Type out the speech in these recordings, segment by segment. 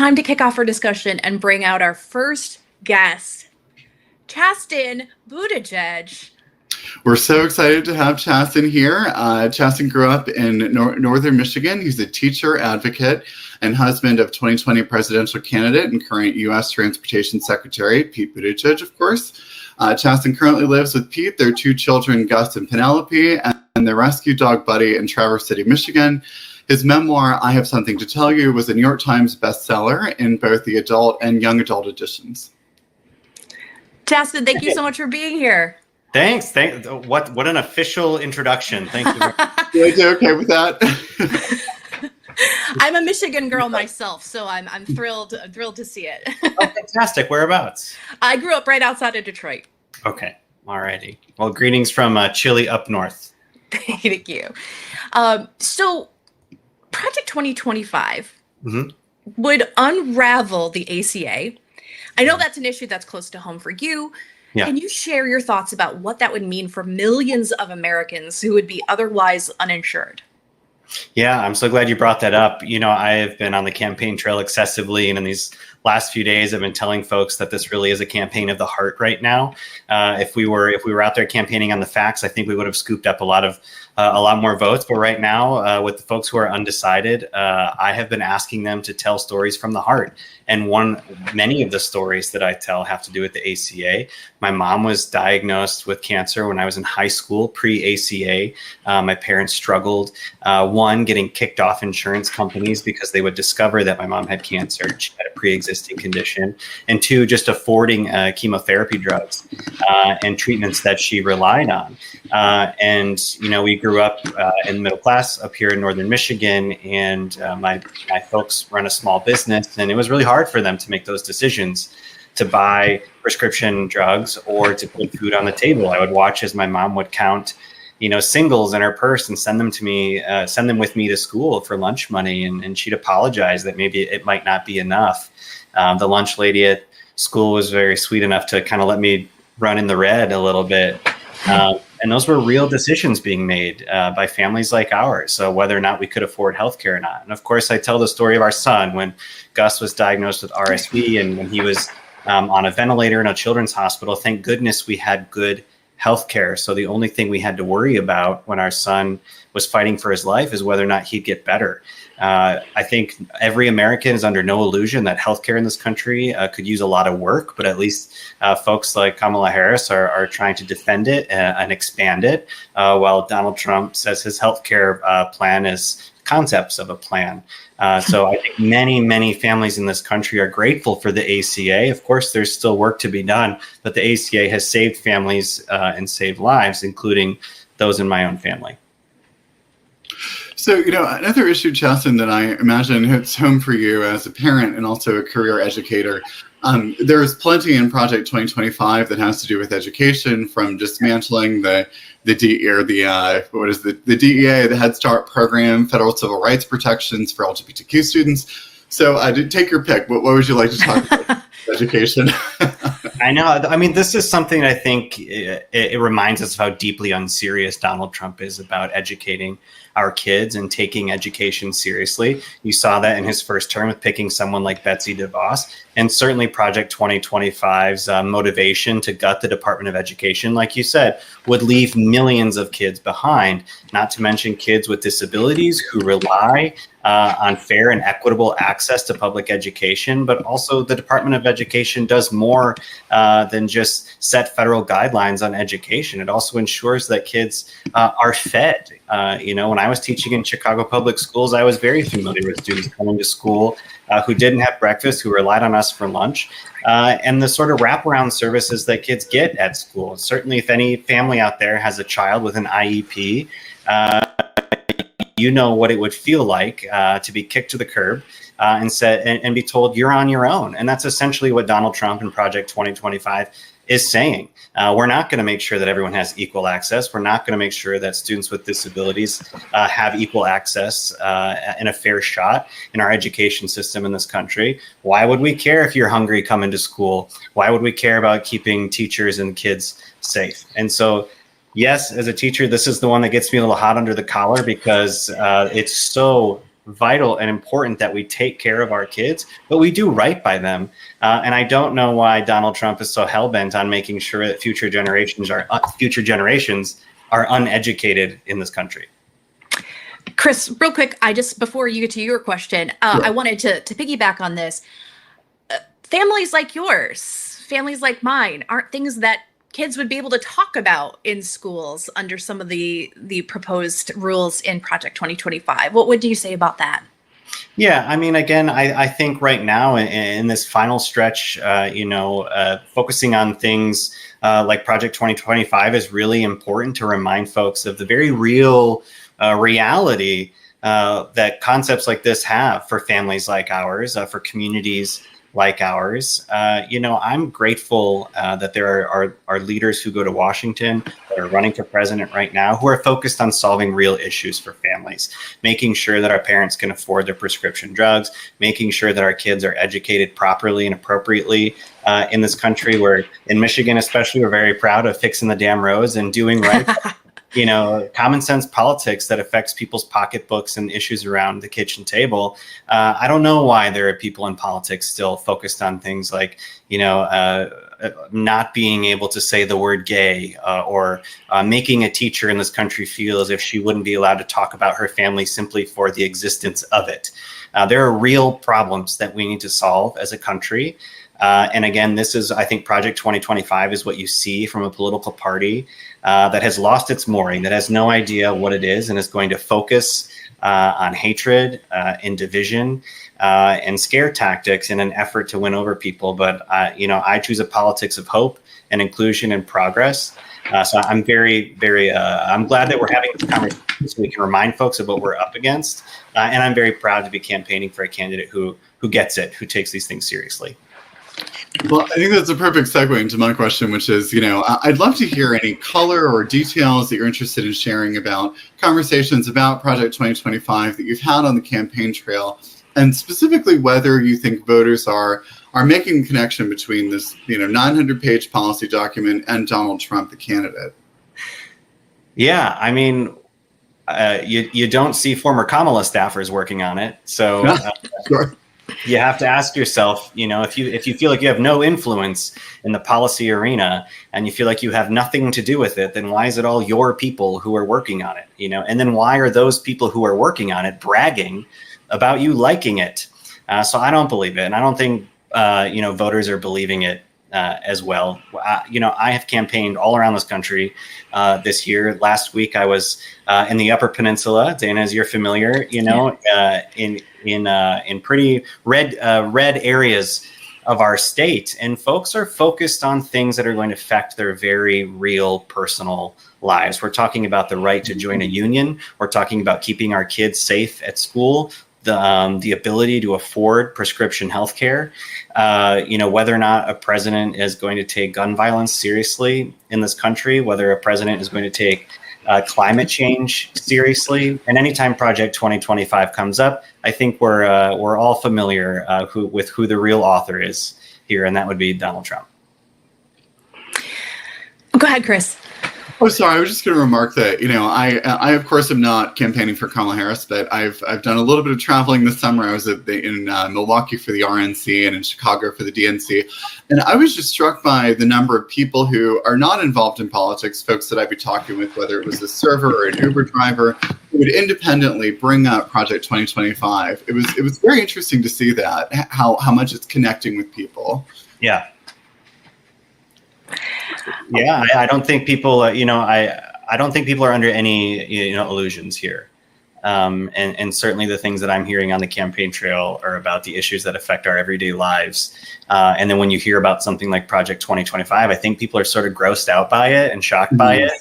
time to kick off our discussion and bring out our first guest, Chasten Buttigieg. We're so excited to have Chasten here. Chasten grew up in northern Michigan. He's a teacher, advocate, and husband of 2020 presidential candidate and current U.S. Transportation Secretary, Pete Buttigieg, of course. Chasten currently lives with Pete, their two children, Gus and Penelope, and their rescue dog, Buddy, in Traverse City, Michigan. His memoir, I Have Something to Tell You, was a New York Times bestseller in both the adult and young adult editions. Chasten, thank you so much for being here. Thanks. What an official introduction. Thank you. Are you okay with that? I'm a Michigan girl myself, so I'm thrilled to see it. Oh, fantastic. Whereabouts? I grew up right outside of Detroit. Okay. Alrighty. Well, greetings from chilly up north. Thank you. So Project 2025 would unravel the ACA. I know that's an issue that's close to home for you. Yeah. Can you share your thoughts about what that would mean for millions of Americans who would be otherwise uninsured? Yeah, I'm so glad you brought that up. You know, I have been on the campaign trail excessively, and in these last few days, I've been telling folks that this really is a campaign of the heart right now. If we were out there campaigning on the facts, I think we would have scooped up a lot more votes. But right now, with the folks who are undecided, I have been asking them to tell stories from the heart. And many of the stories that I tell have to do with the ACA. My mom was diagnosed with cancer when I was in high school, pre-ACA. My parents struggled, one, getting kicked off insurance companies because they would discover that my mom had cancer. She had a pre-existing condition. And two, just affording chemotherapy drugs and treatments that she relied on. And, you know, we grew up in the middle class up here in northern Michigan, and my folks run a small business, and it was really hard for them to make those decisions to buy prescription drugs or to put food on the table. I would watch as my mom would count, you know, singles in her purse and send them to me, send them with me to school for lunch money, and she'd apologize that maybe it might not be enough. The lunch lady at school was very sweet enough to kind of let me run in the red a little bit. And those were real decisions being made by families like ours, so whether or not we could afford healthcare or not. And of course, I tell the story of our son when Gus was diagnosed with RSV and when he was on a ventilator in a children's hospital. Thank goodness we had good healthcare. So the only thing we had to worry about when our son was fighting for his life is whether or not he'd get better. I think every American is under no illusion that healthcare in this country could use a lot of work, but at least folks like Kamala Harris are trying to defend it and expand it, while Donald Trump says his healthcare plan is concepts of a plan. So I think many families in this country are grateful for the ACA. Of course, there's still work to be done, but the ACA has saved families and saved lives, including those in my own family. So, you know, another issue, Chasten, that I imagine hits home for you as a parent and also a career educator. There's plenty in Project 2025 that has to do with education, from dismantling the DEA, the Head Start program, federal civil rights protections for LGBTQ students. So I did take your pick. What would you like to talk about? Education. I know. I mean, this is something I think it reminds us of how deeply unserious Donald Trump is about educating our kids and taking education seriously. You saw that in his first term with picking someone like Betsy DeVos, and certainly Project 2025's motivation to gut the Department of Education, like you said, would leave millions of kids behind, not to mention kids with disabilities who rely on fair and equitable access to public education. But also the Department of Education does more than just set federal guidelines on education. It also ensures that kids are fed. You know, when I was teaching in Chicago public schools, I was very familiar with students coming to school who didn't have breakfast, who relied on us for lunch, and the sort of wraparound services that kids get at school. Certainly, if any family out there has a child with an IEP, you know what it would feel like to be kicked to the curb and be told you're on your own. And that's essentially what Donald Trump and Project 2025 is saying. We're not going to make sure that everyone has equal access. We're not going to make sure that students with disabilities have equal access and a fair shot in our education system in this country. Why would we care if you're hungry coming to school? Why would we care about keeping teachers and kids safe? And so, yes, as a teacher, this is the one that gets me a little hot under the collar because it's so vital and important that we take care of our kids, but we do right by them. And I don't know why Donald Trump is so hell-bent on making sure that future generations are uneducated in this country. Chris, real quick, before you get to your question, Sure. I wanted to piggyback on this. Families like yours, families like mine, aren't things that kids would be able to talk about in schools under some of the proposed rules in Project 2025. What do you say about that? Yeah, I mean, again, I think right now in this final stretch, focusing on things like Project 2025 is really important to remind folks of the very real reality that concepts like this have for families like ours, for communities like ours. I'm grateful that there are leaders who go to Washington that are running for president right now who are focused on solving real issues for families, making sure that our parents can afford their prescription drugs, making sure that our kids are educated properly and appropriately in this country. Where in Michigan, especially, we're very proud of fixing the damn roads and doing right. Common sense politics that affects people's pocketbooks and issues around the kitchen table. I don't know why there are people in politics still focused on things like, not being able to say the word gay or making a teacher in this country feel as if she wouldn't be allowed to talk about her family simply for the existence of it. There are real problems that we need to solve as a country. And again, I think Project 2025 is what you see from a political party that has lost its mooring, that has no idea what it is, and is going to focus on hatred and division and scare tactics in an effort to win over people. But, I choose a politics of hope and inclusion and progress. So I'm very, very, I'm glad that we're having this conversation so we can remind folks of what we're up against. And I'm very proud to be campaigning for a candidate who gets it, who takes these things seriously. Well, I think that's a perfect segue into my question, which is, I'd love to hear any color or details that you're interested in sharing about conversations about Project 2025 that you've had on the campaign trail, and specifically whether you think voters are making a connection between this, 900-page policy document and Donald Trump, the candidate. Yeah, I mean, you don't see former Kamala staffers working on it, so sure. You have to ask yourself, if you feel like you have no influence in the policy arena and you feel like you have nothing to do with it, then why is it all your people who are working on it? And then why are those people who are working on it bragging about you liking it? So I don't believe it, and I don't think voters are believing it as well. I have campaigned all around this country this year. Last week I was in the Upper Peninsula, Dana, as you're familiar, in pretty red areas of our state, and folks are focused on things that are going to affect their very real personal lives. We're talking about the right to join a union. We're talking about keeping our kids safe at school, the ability to afford prescription health care, whether or not a president is going to take gun violence seriously in this country, whether a president is going to take climate change seriously. And anytime Project 2025 comes up, I think we're all familiar with who the real author is here, and that would be Donald Trump. Go ahead, Chris. Oh, sorry. I was just going to remark that, I of course am not campaigning for Kamala Harris, but I've done a little bit of traveling this summer. I was in Milwaukee for the RNC and in Chicago for the DNC. And I was just struck by the number of people who are not involved in politics, folks that I'd be talking with, whether it was a server or an Uber driver, who would independently bring up Project 2025. It was very interesting to see that, how much it's connecting with people. Yeah. Yeah, I don't think people, I don't think people are under any, illusions here. And certainly the things that I'm hearing on the campaign trail are about the issues that affect our everyday lives. And then when you hear about something like Project 2025, I think people are sort of grossed out by it and shocked by it.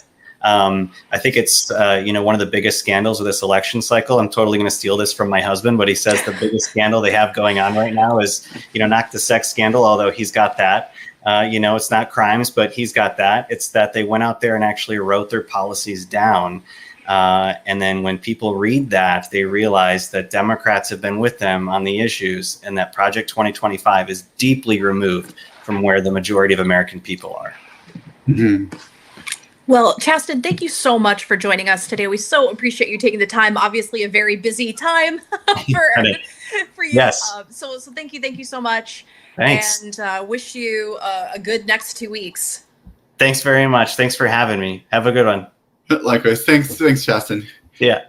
I think it's, one of the biggest scandals of this election cycle. I'm totally going to steal this from my husband, but he says the biggest scandal they have going on right now is, not the sex scandal, although he's got that. It's not crimes, but he's got that. It's that they went out there and actually wrote their policies down. And then when people read that, they realize that Democrats have been with them on the issues, and that Project 2025 is deeply removed from where the majority of American people are. Mm-hmm. Well, Chasten, thank you so much for joining us today. We so appreciate you taking the time. Obviously, a very busy time for you. Yes. So thank you so much. Thanks. And wish you a good next 2 weeks. Thanks very much. Thanks for having me. Have a good one. Likewise. Thanks, Chasten. Yeah.